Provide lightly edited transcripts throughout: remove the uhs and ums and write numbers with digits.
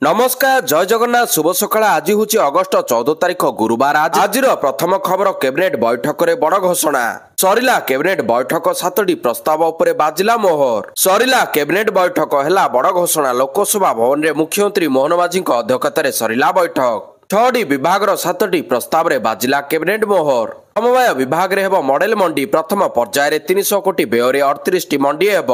नमस्कार जय जगन्नाथ शुभ सकाळ आज हूँ अगस्ट 14 तारिख गुरुवार आज प्रथम खबर कैबिनेट बैठक में बड़ घोषणा सरिला कैबिनेट बैठक 7टी प्रस्ताव उपरे बाजिला मोहर सरिला कैबिनेट बैठक है बड़ घोषणा लोकसभा भवन में मुख्यमंत्री मोहन माझी अध्यक्षतार सरिला बैठक 6टी विभाग 7टी प्रस्ताव में बाजिला कैबिनेट मोहर समवाय विभाग में हेब मॉडेल मंडी प्रथम पर्यायर 300 कोटी व्यय 38टी मंडी हेब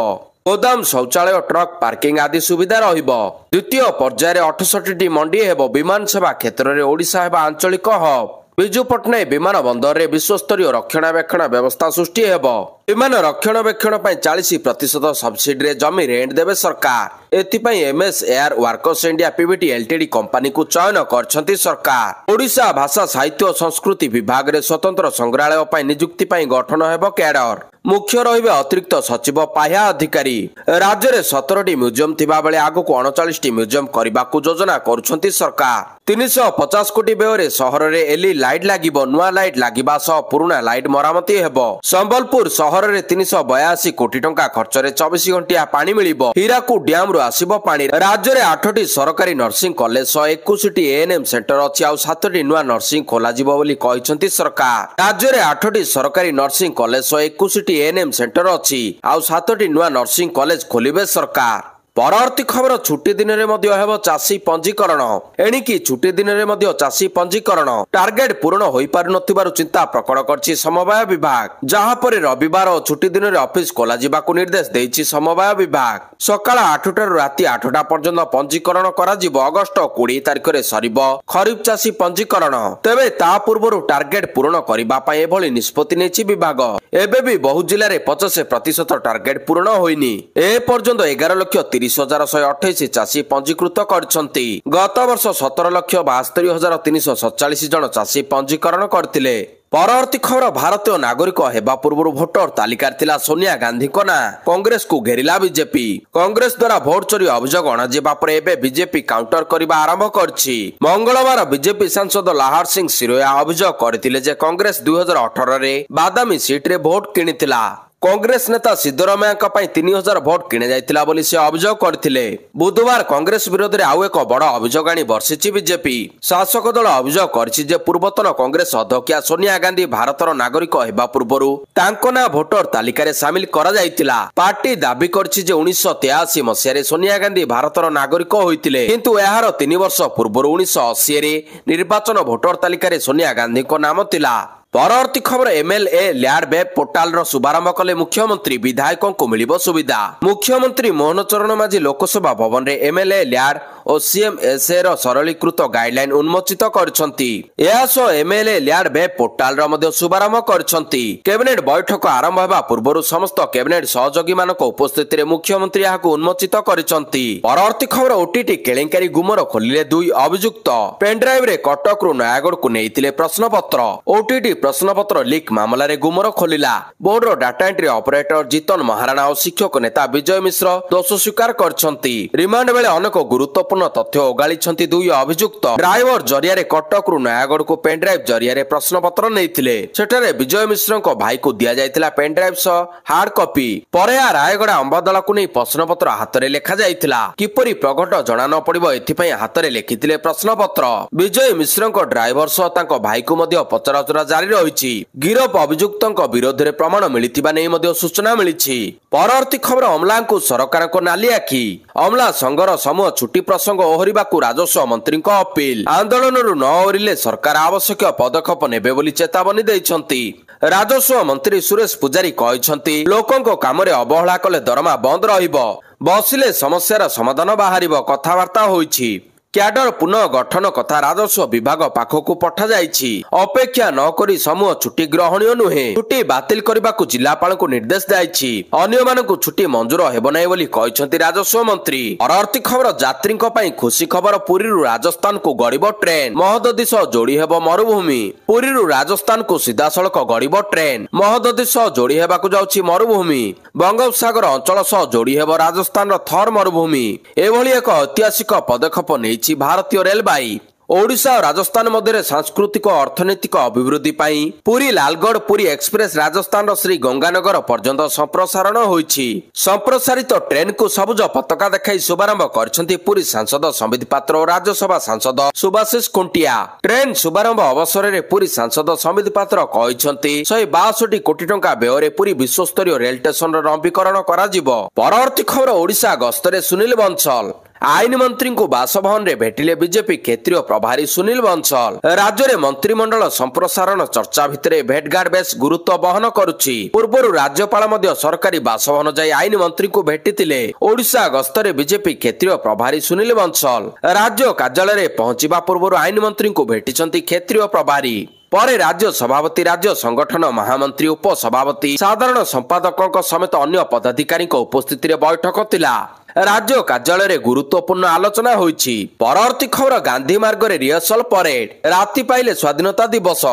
गोदाम शौचालय ट्रक पार्किंग आदि सुविधा रहिबो द्वितीय पर्यायर 68टी मंडी हेब विमान सेवा क्षेत्र में ओडिशा हेब आंचलिक हब विजु पट्टनायक विमान बंदर में विश्वस्तरीय रक्षणाबेक्षण व्यवस्था सृष्टि हेब विमान रक्षणाबेक्षण 40% सब्सिडी जमी रेंट देवे सरकार एथिपाई MS air workers India PVT LTD company को चयन करछंती सरकार ओडिशा भाषा साहित्य और संस्कृति विभाग रे स्वतंत्र संग्रहालय पई नियुक्ति पई गठन हेब कैडर मुख्य रहिबे अतिरिक्त सचिव पाह्या अधिकारी राज्य में 17टी म्यूजियम थिबा बेले आगु को 39टी म्यूजियम करबाकू योजना करुछंती सरकार 350 कोटी व्यय सहर में एलई लाइट लागिबो नुआ लाइट लागिबा सह पुराना लाइट मरामती हेबो संबलपुर सहर में 382 कोटी टंका खर्च रे 24 घंटिया पानी मिलिबो हीराकूद डैम रु आसीबो पानी राज्य में 8टी सरकारी नर्सिंग कॉलेज सह 21टी एएनएम सेंटर अछि आ 7टी नुआ नर्सिंग खोला जिवो बोली कहिसंती सरकार राज्य में 8टी सरकारी नर्सिंग कॉलेज सह 21टी एएनएम सेंटर अछि आ 7टी नुआ नर्सिंग कॉलेज खोलिबे सरकार परवर्ती खबर छुट्टी दिन में चाषी पंजीकरण एणिकी छुट्टी दिन में चाषी पंजीकरण टार्गेट पूर्ण हो पार न चिंता प्रकट कर समवाय विभाग जहां पर रविवार और छुट्टी दिन में ऑफिस खोल निर्देश देछि समवाय विभाग सकाळ 8टाରୁ राति 8टा पर्यंत पंजीकरण करा अगस्ट 20 तारिख में सरिबो खरीफ चाषी पंजीकरण तेबे ता पूर्व टार्गेट पूर्ण करने एभली निष्पत्ति नेछि विभाग एबे भी बहु जिले में 50% टार्गेट पूर्ण होइनी ए पर्यंत 11,30,128 चाषी पंजीकृत करछंती गत वर्ष 17,72,347 जन चाषी पंजीकरण करथिले परवर्ती खबर भारतीय नागरिक हेबा पूर्व भोटर तालिकार थिला सोनिया गांधी को ना कांग्रेस को घेरिला बीजेपी कांग्रेस द्वारा भोट चोरी अभियोग अणाजिबा परे एबे बीजेपी काउंटर करबा आरंभ करछि मंगलवार बीजेपी सांसद लाहर सिंह सिरोया अभियोग करथिले जे कांग्रेस 2018 रे बादामी सीट रे भोट किनिथिला कांग्रेस नेता सिद्धरामैया 3000 भोट किणे जाइतिला बोली से अभियोग करथिले बुधवार कांग्रेस विरोध में आउ एक बड़ अभियोग आनी बर्षिछि बीजेपी शासक दल अभियोग करछि जे पूर्वतन कांग्रेस अध्यक्षा सोनिया गांधी भारतर नागरिक हेबा पूर्वरु तांको ना भोटर तालिका रे शामिल करा जाइतिला पार्टी दाबी करछि जे 1983 मसिया रे सोनिया गांधी भारतर नागरिक होइतिले किंतु एहार 3 वर्ष पूर्व 1980 रे निर्वाचन भोटर तालिका रे सोनिया गांधी को नाम थिला परवर्ती खबर एमएलए ल्याड वेब पोर्टाल शुभारंभ कले मुख्यमंत्री विधायकों को मिलिबो सुविधा मुख्यमंत्री मोहन चरण माझी लोकसभा भवन रे एमएलए ल्याड और सीएमएसए रो सरलीकृत गाइडलाइन उन्मोचित करछंती एहासो एमएलए ल्याड वेब पोर्टाल रो मध्ये शुभारंभ करछंती कैबिनेट बैठक आरंभ हेबा पूर्वरु समस्त कैबिनेट सहयोगी मानक उपस्थिति रे मुख्यमंत्री याको उन्मोचित करछंती परवर्ती खबर ओटीटी केलेंकारी गुमर खोलिले दुई अभियुक्त पेनड्राइव रे कटक रु नयागढ़ को नेइतिले प्रश्नपत्र ओटीटी प्रश्नपत्र लीक मामला रे गुमर खोलिला बोर्ड रो data entry operator Jitan Maharana और शिक्षक नेता विजय मिश्र दोष स्वीकार करछंती रिमांड बेले अनेक गुरुत्वपूर्ण तथ्य ओगाळिछंती दुई अभियुक्त ड्राइवर जरिया रे कटक रु नयागढ़ को पेनड्राइव जरिया रे प्रश्नपत्र नेइथिले सेठारे विजय मिश्र को भाई को दिया जाइतिला पेनड्राइव सह हार्ड कॉपी परे रायगड़ा अंबादला को नहीं प्रश्नपत्र हाथ रे लेखा जाइतिला किपरि प्रकट जणा न पड़िबो एथिपई हाथ रे लेखितिले प्रश्नपत्र विजय मिश्र को ड्राइवर सह तांको भाई को मध्ये पचराउचरा जारी रही गिरफ अभियुक्तों विरोध में प्रमाण मिलिथिबा नै मध्ये सूचना मिलिछि परवर्ती खबर अमला को सरकार को नाली आखि अमला संघर समूह छुट्टी प्रसंग ओहरिबाकू राजस्व मंत्री अपील आंदोलन न ओहरिले सरकार आवश्यक पदक्षेप नेबे बोली चेतावनी दैछंती राजस्व मंत्री सुरेश पुजारी कहिसंती लोकंको काम रे अवहेला कले दरमा बंद रहिबो बसिले समस्यार समाधान बाहरिबो कथावार्ता होईछि क्याडर पुनः गठन कथा राजस्व विभाग पाखकू पठा जाइछि अपेक्षा न करी समूह छुट्टी ग्रहणीय नुहे छुट्टी बातिल करबाकू जिलापाल को निर्देश दाइछि अन्य मानकू छुट्टी मंजूर हेबो नै बोली कहिसंती राजस्व मंत्री परवर्ती खबर यात्री पई खुशी खबर पुरी रु राजस्थान को गड़िबो ट्रेन महोदधी सह जोड़ी हेबो मरुभूमि पुरी रु राजस्थान को सीधा सड़क गड़िबो ट्रेन महोदधी सह जोड़ी हेबाकू जाउछि मरुभूमि बंगोपसागर अंचल सह जोड़ी हेबो राजस्थान रो थर मरुभूमि एभली एक ऐतिहासिक पदक्षेप नै भारतीय रेलबाई ओडिशा और राजस्थान मध्य सांस्कृतिक और अर्थनैतिक अभिवृद्धि पाई पुरी लालगढ़ पुरी एक्सप्रेस राजस्थान श्री गंगानगर पर्यंत संप्रसारण होईछि। संप्रसारित ट्रेन को सबुज पताका देखाई शुभारंभ करछन्ती पुरी सांसद संबित पात्र और राज्यसभा सांसद सुभाषिष खुंटिया। ट्रेन शुभारंभ अवसर में पुरी सांसद संबित पात्र कहते 162 कोटी टंका व्यय पुरी विश्वस्तरीय रेल स्टेशन नवीकरण कराजिबो। परवर्ती खबर ओडिशा गस्तरे सुनील बंसल। आईन मंत्री को बासभवन में भेटिले बीजेपी क्षेत्रीय प्रभारी सुनील बंसल। राज्य में मंत्रिमंडल संप्रसारण चर्चा भितर भेटघाट बेस गुरुत्व बहन करुछि। पूर्व राज्यपाल सरकारी बासभवन जाई आईन मंत्री को भेटिथिले। ओडिशा गस्तरे बीजेपी क्षेत्रीय प्रभारी सुनील बंसल राज्य कार्यालय में पहुंचवा पूर्व आईन मंत्री को भेटिछन्ती क्षेत्रीय प्रभारी। परे राज्य सभापति राज्य संगठन महामंत्री उपसभापति साधारण संपादक समेत अन्य पदाधिकारी उपस्थिति रे बैठक थिला। राज्य कार्यालय रे गुरुत्वपूर्ण आलोचना होईछि। परवर्ती खबर गांधी मार्ग रे रिहर्सल परेड राति पाइले स्वाधीनता दिवस।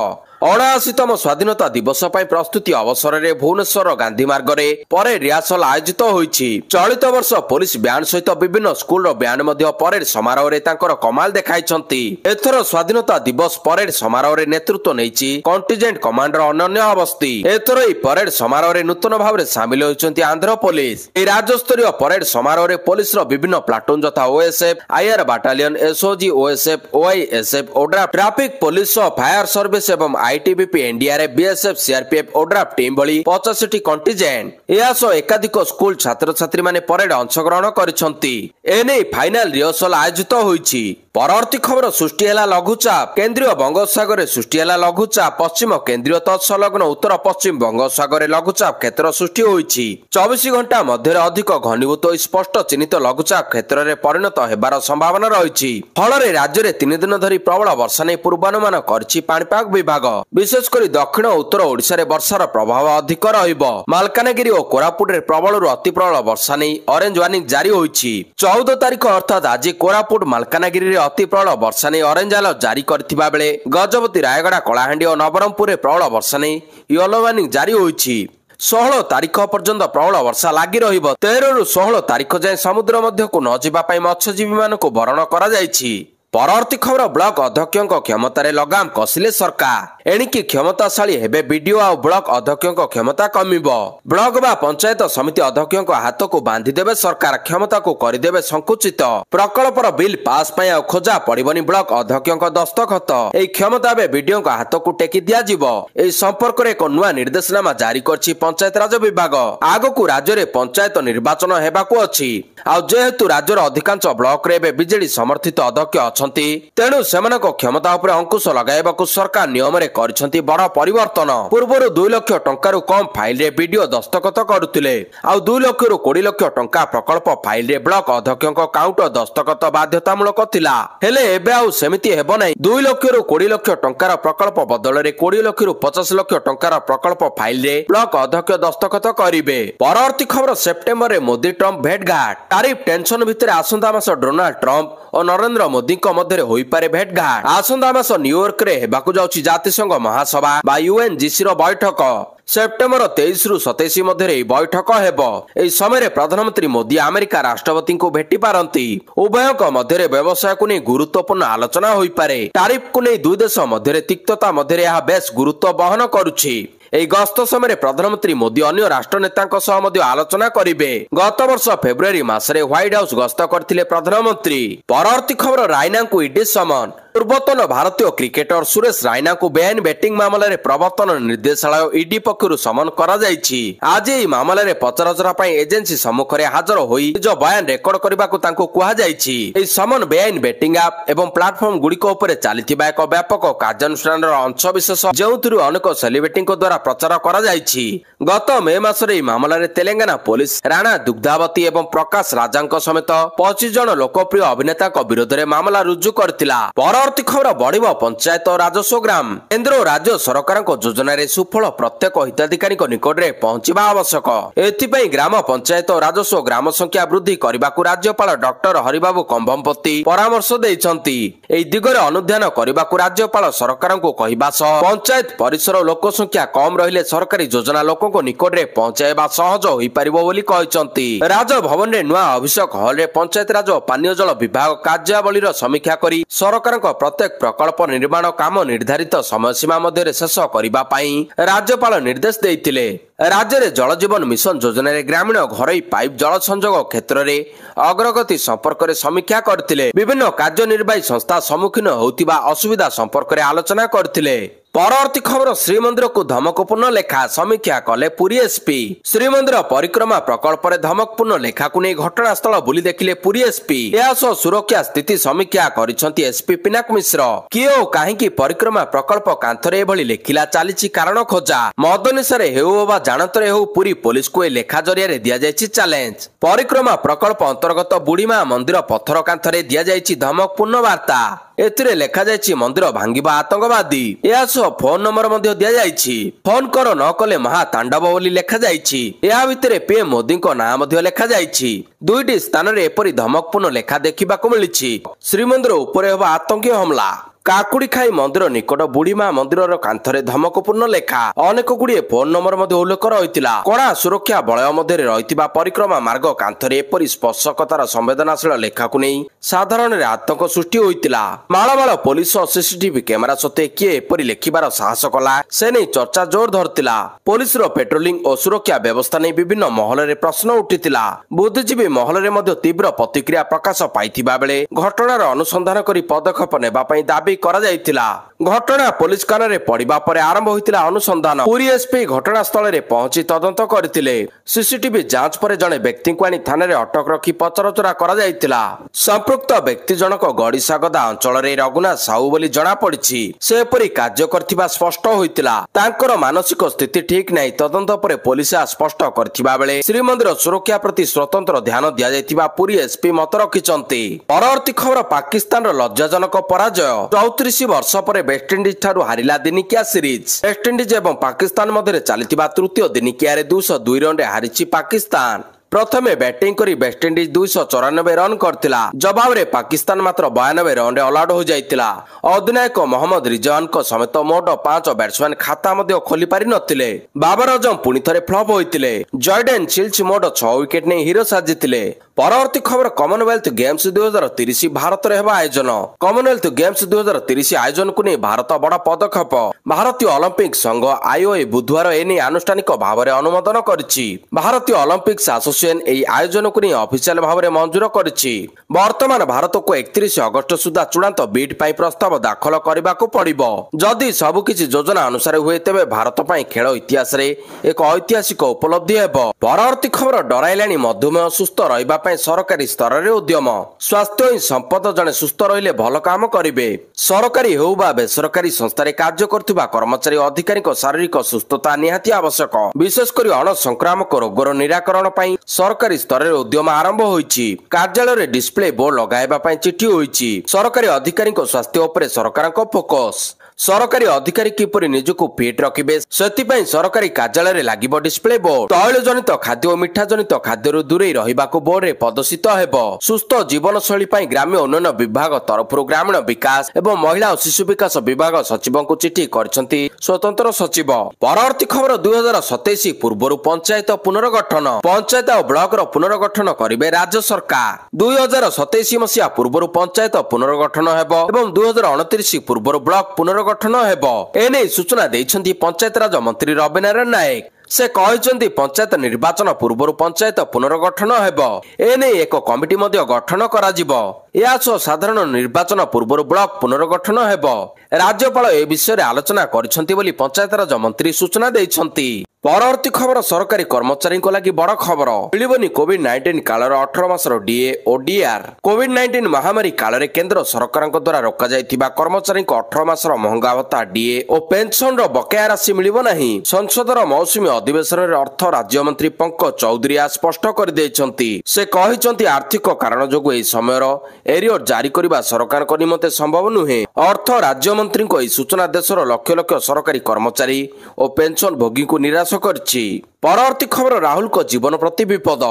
79तम स्वाधीनता दिवस पर प्रस्तुति अवसर में भुवनेश्वर गांधी मार्ग में परेड रिहर्सल आयोजित होईछि। चलित वर्ष पुलिस बैंड सहित विभिन्न स्कूल बैंड परेड समारोह में कमाल देखाइछन्ति। एथर स्वाधीनता दिवस परेड समारोह में नेतृत्व नेइछि कंटिजेंट कमांडर अनन्य अवस्थी। एथर ई परेड समारोह में नूतन भाव में सामिल होइछन्ति आंध्र पुलिस। ए राज्य स्तरीय परेड समारोह में पुलिस विभिन्न प्लाटून तथा OSF IR battalion SOG OSF OISF ODRAF traffic police fire service एवं ITBP NDRF BSF CRPF ODRAF team भली 85 कंटिजेंट एसो एकाधिक स्कूल छात्र छात्री माने परेड अंशग्रहण करिसंती। एने फाइनल रिहर्सल आयोजित होईछि। परवर्ती खबर सृष्टि है लघुचाप। केंद्रीय बंगोपसागर सृष्टि है लघुचाप। पश्चिम केंद्रीय तत्संलग्न उत्तर पश्चिम बंगोपसागर लघुचाप क्षेत्र सृष्टि होईछि। 24 घंटा मध्य अधिक घनीभूत और स्पष्ट चिन्हित लघुचाप क्षेत्र में परिणत होबार संभावना रही। फल राज्य में 3 दिन धरी प्रबल वर्षा नहीं पूर्वानुमान करिछि पाणीपाग विभाग। विशेषकर दक्षिण और उत्तर ओडिशा रे वर्षार प्रभाव अधिक रहिबो। मालकानगिरी और कोरापुट रे प्रबल अति प्रबल वर्षा नहीं ऑरेंज वार्निंग जारी होईछि। 14 तारिख अर्थात आज कोरापुट मालकानगिरी अति प्रबल वर्षा नहीं ऑरेंज अलर्ट जारी करथिबा बेले गजपति रायगड़ा कलाहांडी और नवरंगपुर प्रबल वर्षा नहीं येलो वार्निंग जारी होईछि। 16 तारिख पर्यंत प्रबल वर्षा लगी रहिबो। 13 रु 16 तारिख जाए समुद्र मध्य को न जिबा पई मत्स्यजीवी मानक बरण करा जायछि। परवर्ती खबर ब्लॉक अध्यक्षों क्षमतार लगाम कसिले सरकार। एणिकी क्षमताशाली हेबे बीडीओ आ ब्लॉक अध्यक्षों क्षमता कमिबो। ब्लॉक बा पंचायत समिति अध्यक्षों हाथ को बांधी देबे सरकार क्षमता को करदेबे संकुचित। प्रकल्पर बिल पास पाई आ खोजा पड़िबनी ब्लॉक अध्यक्षों दस्तखत। एई क्षमता बे बीडीओ हाथ को टेकी दिया जिवो। एई संपर्क रे एक नुआ निर्देशनामा जारी करछि पंचायत राज विभाग। आगकू राज्य रे पंचायत निर्वाचन हेबाकू अछि। आ जेहेतु राज्यर अधिकांश ब्लॉक रे बे बीजेडी समर्थित अध्यक्ष तेणु सेमानक क्षमता उपर अंकुश लगाइबाकू सरकार नियम रे करछन्ती बड़ परिवर्तन। पूर्व 2 लाख टंका कम फाइल रे बीडीओ दस्तखत करुथिले। आ 2 लाख रु 20 लाख टंका प्रकल्प फाइल रे ब्लॉक अध्यक्षों काउंट दस्तखत बाध्यतामूलक थिला। हेले एबे आउ सेमिति हेबो नै। 2 लाख रु 20 लाख टंकार प्रकल्प बदल रे 20 लाख रु 50 लाख टंकार प्रकल्प फाइल रे ब्लॉक अध्यक्ष दस्तखत करिवे। परवर्ती खबर सेप्टेम्बर रे मोदी ट्रम्प भेटघाट। तारिफ टेंशन भितर आसंता मास डोनाल्ड ट्रम्प और नरेंद्र मोदी मध्य होई पारे भेटघाट। आसंता मास न्यूयॉर्क रे हेबाकू जाउछि जातिसंघ महासभा बा यूएनजीसी रो बैठक। सेप्टेम्बर 23 रु 27 मध्य बैठक हेबो। एई समय प्रधानमंत्री मोदी अमेरिका राष्ट्रपति को भेटी पारंती। उभयक मध्य व्यवसाय को नहीं गुरुत्वपूर्ण आलोचना होई पारे। तारिफ को नहीं 2 देश मध्य तिक्तता मध्य यह बेस गुरुत्व बहन करुछि। एई गस्त समय प्रधानमंत्री मोदी अन्य राष्ट्र नेतांक सह मध्य आलोचना करिवे। गत वर्ष फेब्रुआरी मासरे व्हाइट हाउस गस्त करथिले प्रधानमंत्री। परवर्ती खबर रायना को ईडी समन। पूर्वतन भारतीय क्रिकेटर सुरेश रायना को बेआईन बैटिंग मामला प्रवर्तन निर्देशालय ईडी पक्षरु समन करा जायछि। आज एई मामला पचराउचरा पई एजेंसी सम्मुख रे हाजर होई जो बयान रेकर्ड करबाकू तांको कुहा जायछि। एई समन बेआईन बैटिंग ऐप एवं प्लेटफॉर्म गुडी को ऊपर चलीथिबा एक व्यापक कार्यानुष्ठान अंश विशेष जेउथुरु अनेक सेलिब्रिटी द्वारा प्रचार करा जायछि। गत मे मासरे एई मामला तेलंगाना पुलिस राणा दुग्धावती एवं प्रकाश राजांक समेत 25 जन लोकप्रिय अभिनेता विरोध में मामला रुजु करथिला। परवर्ती खबर बढ़िबो पंचायत और राजस्व ग्राम। केंद्र और राज्य सरकार योजना रे सुफल प्रत्येक हिताधिकारी निकट में पहुंचवा आवश्यक। एथिपई ग्राम पंचायत और राजस्व ग्राम संख्या वृद्धि करबाकू राज्यपाल डॉक्टर हरिबाबू कंभमपति परामर्श देइछन्ति। एई दिगरे अनुध्यान करबाकू राज्यपाल सरकार को कहिबा सह पंचायत परिसर लोक संख्या कम रहिले सरकारी योजना लोकक निकट में पहुंचाइबा सहज होई परिबो बोली कहिसन्ति। राजभवन रे नुआ अभिषेक हॉल रे पंचायत राज पानीय जल विभाग कार्यावली समीक्षा करी सरकार प्रत्येक प्रकल्प निर्माण काम निर्धारित समयसीमा मध्य शेष करने राज्यपाल निर्देश देते। राज्य में जल जीवन मिशन योजना ग्रामीण घरोई पाइप जल संजोग क्षेत्र में अग्रगति संपर्क में समीक्षा करते। विभिन्न कार्यनिर्वाही संस्था सम्मुखीन होतिबा असुविधा संपर्क में आलोचना करते। परवर्ती खबर श्रीमंदिर को धमकपूर्ण लेखा समीक्षा कले पुरी एसपी। श्रीमंदिर परिक्रमा प्रकल्प में धमकपूर्ण लेखा को नहीं घटनास्थल बुली देखिले पुरी एसपी। यह सुरक्षा स्थिति समीक्षा करिसेंती एसपी पिनाक मिश्र। किए और काहेकि परिक्रमा प्रकल्प कांथरे एभली लेखिला चली कारण खोजा मद निशारे हेउ बा जानतरे हेउ पुरी पुलिस को लेखा जरिया दिया जायछि चैलेंज। परिक्रमा प्रकल्प अंतर्गत बुढ़ीमा मंदिर पत्थर कांथरे दिया जायछि धमकपूर्ण वार्ता। एथिरे लेखा जायछि मंदिर भांगिबा आतंकवादी। यह फोन नंबर मध्य दिया जायछि। फोन कर न कले महातांडव बोली लेखा जायछि। या भितरे पीएम मोदी को नाम मध्य लेखा जायछि। दुईटी स्थान रे एपरि धमकपूर्ण लेखा देखिबाकू मिलिछि। श्रीमंदिर उपरे होबा आतंकी हमला। काकुड़ी खाई मंदिर निकट बुढ़ीमा मंदिर कांथरे धमकपूर्ण लेखा अनेक गुड़िए फोन नंबर मध्य उल्लेख रहितिला। कड़ा सुरक्षा बलय मध्य रहितिबा परिक्रमा मार्ग कांथरे एपरि स्पर्शकतार संवेदनशील लेखा को नहीं साधारण आतंक सृष्टि होइतिला। माळमाळ पुलिस और सीसीटीवी कैमेरा सत्ते किए एपरि लेखिबार साहस कला से नहीं चर्चा जोर धरतिला। पुलिस रो पेट्रोलिंग और सुरक्षा व्यवस्था नहीं विभिन्न महल रे प्रश्न उठितिला। बुद्धिजीवी महल रे मध्य तीव्र प्रतिक्रिया प्रकाश पाइथिबा बेले घटनार अनुसंधान करी पदक्षेप नेबा पई दाबी करा जायतिला। घटना पुलिस कान रे पड़िबा परे आरंभ होइतिला अनुसंधान। पुरी एसपी घटनास्थल रे पहुंची तदंत करथिले। सीसीटीवी जांच पर जने व्यक्ति को आनी थाना रे अटक रखी पचरचरा करा जायतिला। संपृक्त व्यक्ति जनक गड़ीसागदा अंचल रे रघुनाथ साहू बोली जणा पड़िछि। से परि कार्य करथिबा स्पष्ट होइतिला। तांकर मानसिक स्थिति ठीक नाही तदंत पर पुलिस स्पष्ट करथिबा बेले श्रीमंदिर सुरक्षा प्रति स्वतंत्र ध्यान दिया जायतिबा पुरी एसपी मत रखिचंती। परवर्ती खबर पाकिस्तान रो लज्जाजनक पराजय। 34 वर्ष पर वेस्टइंडीज ठारू हारिला दिनिकिया सीरीज। वेस्टइंडीज एवं पाकिस्तान मध्य चलतिबा तृतीय दिनिकिया रे 202 रन हारिछि पाकिस्तान। प्रथमे बैटिंग करी वेस्टइंडीज 294 रन करथिला। जवाब रे पाकिस्तान मात्र 92 रन रे ऑल आउट हो जाइतिला। अधिनायक मोहम्मद रिजवान को समेत मोट 5 बैट्समैन खाता मध्य खोली पारि नथिले। बाबर आजम पुनी थरे फ्लॉप होइतिले। जॉर्डन चिल्स मोट 6 विकेट ने हीरो साजितिले। परवर्ती खबर कॉमनवेल्थ गेम्स 2030 भारत रे हेबा आयोजन। कॉमनवेल्थ गेम्स 2030 आयोजन को नहीं भारत बड़ पदक्षेप। भारतीय ओलंपिक संघ आईओए बुधवार एने आनुष्ठानिक भाव में अनुमोदन करिछि। भारतीय ओलंपिक्स एसोसिएशन एई आयोजन को नहीं ऑफिशियल भाव में मंजूर करिछि। वर्तमान भारत को 31 अगस्त सुधा चूड़ांत बिड पाई प्रस्ताव दाखल करबाकू पड़िबो। जदि सब किछि योजना अनुसार हुए तेबे भारत पाई खेल इतिहास रे एक ऐतिहासिक उपलब्धि हेबो। परवर्ती खबर डराइलाणी मधुमेह सुस्थ रहिबा सरकारी स्तर रे उद्यम। स्वास्थ्य ही संपद जने सुस्थ रहिले भल काम करिवे। सरकारी हो बा बेसरकारी संस्था रे कार्य करथिबा कर्मचारी अधिकारी को शारीरिक सुस्थता निहाती आवश्यक। विशेषकर अण संक्रामक रोगर निराकरण पई सरकारी स्तर रे उद्यम आरंभ होईछि। कार्यालय रे डिस्प्ले बोर्ड लगाइबा पई चिठी होईछि। सरकारी अधिकारी को स्वास्थ्य उपरे सरकार को फोकस। सरकारी अधिकारी किपरि निजको फिट रखिबे सेतिपई सरकारी कार्यालय रे लागिबो डिस्प्ले बोर्ड। तैल जनित खाद्य और मिठा जनित खाद्य रु दूरे रहिबाको बोर्ड रे प्रदर्शित हेबो। सुस्थ जीवन शैली पई ग्राम्य उन्नयन विभाग तरफ ग्रामीण विकास एवं महिला और शिशु विकास विभाग सचिव को चिठी करछंती स्वतंत्र सचिव। परवर्ती खबर 2027 पूर्व पंचायत पुनर्गठन। पंचायत और ब्लॉक रो पुनर्गठन करिवे राज्य सरकार। 2027 मसिया पूर्व पंचायत पुनर्गठन हेबो एवं 2029 पूर्व ब्लॉक पुनर्गठन हेबो। एने सूचना देइछंती पंचायत राज मंत्री रवि नारायण नायक। से कहते पंचायत निर्वाचन पूर्व पंचायत पुनर्गठन हेबो। एने एक कमिटी मध्य गठन करा जिवो। या साधारण निर्वाचन पूर्व ब्लॉक पुनर्गठन हेबो। राज्यपाल ए विषय आलोचना करिसेंती बोली पंचायत राज मंत्री सूचना देइछंती। परवर्ती खबर सरकारी कर्मचारी को लगी बड़ खबर मिलबनी कोविड-19 कालर 18 मासर डीए और डीआर। कोविड-19 महामारी काल केंद्र सरकार द्वारा रोक जाइथिबा कर्मचारी 18 मासर महंगा भत्ता डीए और पेंशन रो बकाया राशि मिलिबो नाही। संसदर मौसुमी अधिवेशन रे अर्थ राज्य मंत्री पंकज चौधरी स्पष्ट कर दैछंती। से कहिसंती आर्थिक कारण जोगु ए समयर एरियर जारी करबा सरकार को निमते संभव नुहे। अर्थ राज्य मंत्री को सूचना देशर लक्ष लक्ष सरकारी कर्मचारी और पेंशन भोगी को निराश करछि। परवर्ती खबर राहुल को जीवन प्रति विपद।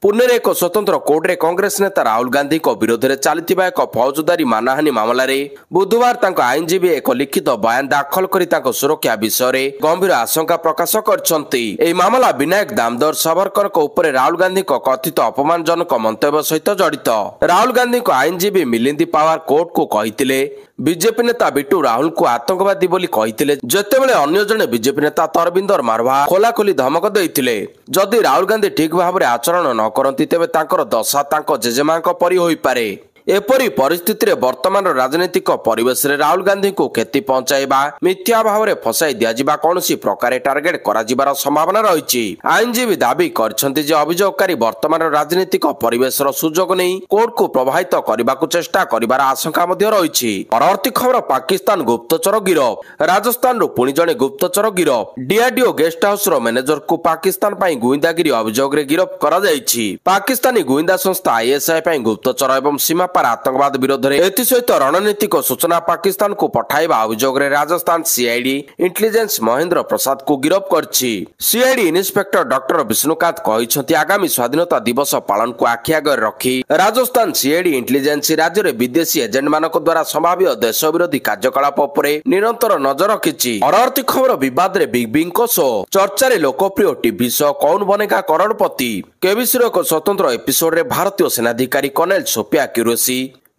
पुणे एक स्वतंत्र कोर्टे कांग्रेस नेता राहुल गांधी विरोध में चलता एक फौजदारी मानहानि मामलें बुधवार आईनजीवी एक लिखित बयान दाखल कर सुरक्षा विषय में गंभीर आशंका प्रकाश कर मामला विनायक दामोदर सावरकर उपर राहुल गांधी कथित अपमानजनक मंतव्य सहित जड़ित। राहुल गांधी आईनजीवी मिलिंदी पावर कोर्ट को कहते बीजेपी नेता बिट्टू राहुल को आतंकवादी बोली कहते जेतेबेले अन्य जने बीजेपी नेता तरबिंदर मारवा खोलाखोली धमक देइथिले जदि राहुल गांधी ठीक भाव में आचरण न करती तेबे तांकर दशा तांको जेजेमांको परि होई पारे। एपरी परिस्थिति रे वर्तमान राजनीतिक परिवेश रे राहुल गांधी को क्षति पहुंचाइबा मिथ्या भाव में फसाई दिया कौनसी प्रकार टार्गेट कराजिबार संभावना रही। आईनजीवी दाबी करछंती जे अभियोगकारी वर्तमान राजनीतिक परिवेश सुजोग नहीं कोर्ट को प्रभावित करने को चेष्टा करिबार आशंका मध्य रही। परवर्ती खबर पाकिस्तान गुप्तचर गिरफ राजस्थान पुणी जड़े गुप्तचर गिरफ डीआरडीओ गेस्ट हाउस रो मैनेजर को पाकिस्तान पाई गुइंदागिरी अभियोग रे गिरफ करा जायछि। पाकिस्तानी गुइंदा संस्था आईएसआई पाई गुप्तचर एवं सीमा आतंकवाद विरोध में एसहित रणनीतिक सूचना पाकिस्तान को पठाइबा अभियोग रे राजस्थान सीआईडी इंटेलिजेंस महेंद्र प्रसाद को गिरफ करछि। सीआईडी इन्स्पेक्टर डॉक्टर विष्णुकांत कहिसंती आगामी स्वाधीनता दिवस पालन को आखि आगे रखी राजस्थान सीआईडी इंटेलिजेंस राज्य में विदेशी एजेंट मानक द्वारा संभाव्य देश विरोधी कार्यकलाप उपरे निरंतर नजर रखिछि। परवर्ती खबर विवाद रे बिग बी को शो चर्चा रे लोकप्रिय टीवी शो कौन बनेगा करोड़पति केबीसी एक स्वतंत्र एपिसोड रे भारतीय सेनाधिकारी colonel Sofiya Qureshi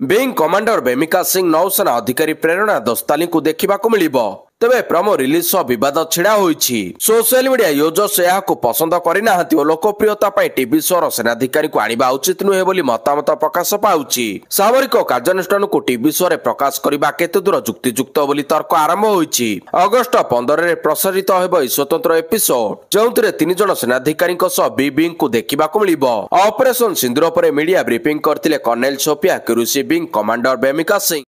wing commander Vyomika Singh नौसेना अधिकारी प्रेरणा दोस्ताली को देखा मिलिबो। तेबे प्रोमो रिलीज सह विवाद छिड़ा होईछि। सोशल मीडिया यूजर्स यहाको पसंद करिना हति ओ लोकप्रियता पाई टीवी शो सेनाधिकारी को आनिबा उचित नुहे बोली मतामत प्रकाश पाउछि। सामरिक कार्यानुष्ठान को टीवी शो रे प्रकाश करिबा केते दूर जुक्तियुक्त बोली तर्क आरंभ होईछि। अगस्त 15 रे प्रसारित हेबो स्वतंत्र एपिसोड जोंतरे 3 जण सेनाधिकारी सह बी विंग को देखा मिलिबो। ऑपरेशन सिंदूर पर मीडिया ब्रीफिंग करथिले colonel Sofiya Qureshi wing commander Vyomika Singh.